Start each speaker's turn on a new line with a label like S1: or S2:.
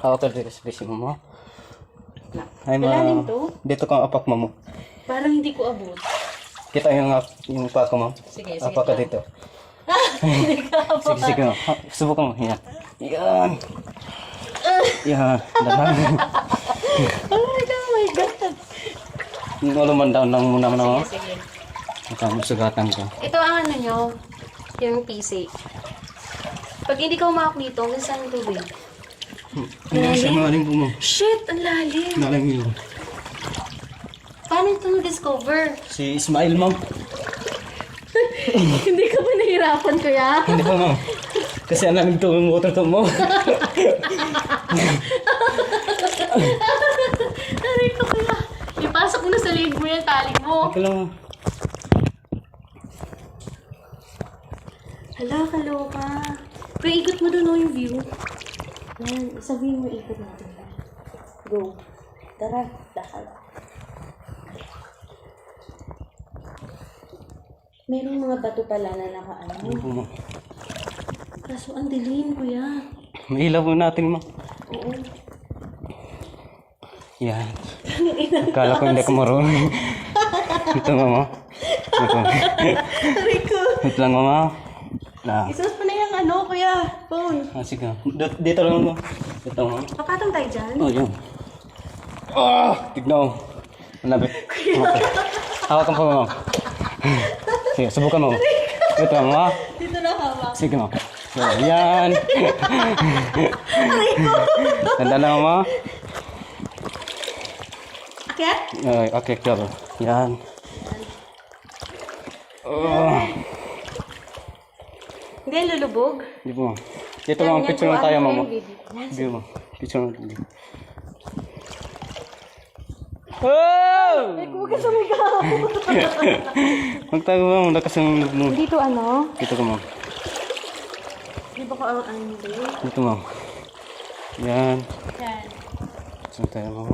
S1: Hawak ka dito sa PC mo. Ay,
S2: Malalim to?
S1: Dito kang apak mo.
S2: Parang hindi ko abot.
S1: Kita yung pako mo.
S2: Sige,
S1: Apak ka dito.
S2: Hindi ka abot.
S1: Sige. Subukan mo. Yan. Yan. Yan. Dalang.
S2: Oh my God.
S1: Naluman down lang muna mo.
S2: Sige.
S1: Ito, masugatan ko.
S2: Ito ang ano nyo, yung PC. Pag hindi ka umawak dito, hanggang saan yung tubig?
S1: Hindi siya maling po mo.
S2: Shit! Ang lalim!
S1: Nalang yun.
S2: Paano ito na-discover?
S1: Si Ismail, ma'am.
S2: Hindi ka ba nahirapan, kuya?
S1: Hindi po, ma'am. Kasi ang lamig to yung water to mo.
S2: Aray ko, kuya. Ipasok mo na sa leg mo yan, tali mo.
S1: Okay lang, ma'am.
S2: Hala, kaloka. Kuya, ikot mo doon yung view. Yan, sabihin mo ikot natin. Go. Tara, lakad. Merong mga bato pala na nakaano.
S1: Hindi po, ma'am.
S2: Kaso ang dilim, kuya.
S1: May ilaw po natin, ma'am.
S2: Oo.
S1: Yan. Akala ko hindi ko marunong. Ito, mama. Ito.
S2: Aray ko.
S1: Ito lang, mama. Na.
S2: Isus pa na yung ano, kuya. Phone.
S1: Sige. Dito lang, mama. Ito, mama.
S2: Papatong tayo dyan.
S1: Oh, yun. Tignan mo. Malapit. Okay. Hawakan po, mama. Sige, subukan mo. Ito, mama.
S2: Dito na hawak.
S1: Sige, mama. So, yan. Tanda lang, mama.
S2: Akyat?
S1: Ay, okay, cover. Yan.
S2: Hindi, lulubog.
S1: Di po. Dito lang, picture lang tayo, mama.
S2: Yan,
S1: Di mo. Picture lang tayo. Oh!
S2: huwag ka sumigaw.
S1: Magtago mo, lakas ang loob mo.
S2: Dito ano?
S1: Dito ka, ma'am.
S2: Di ba ko ang ano?
S1: Dito, ma'am. Yan.
S2: Yan.
S1: Saan tayo, mama?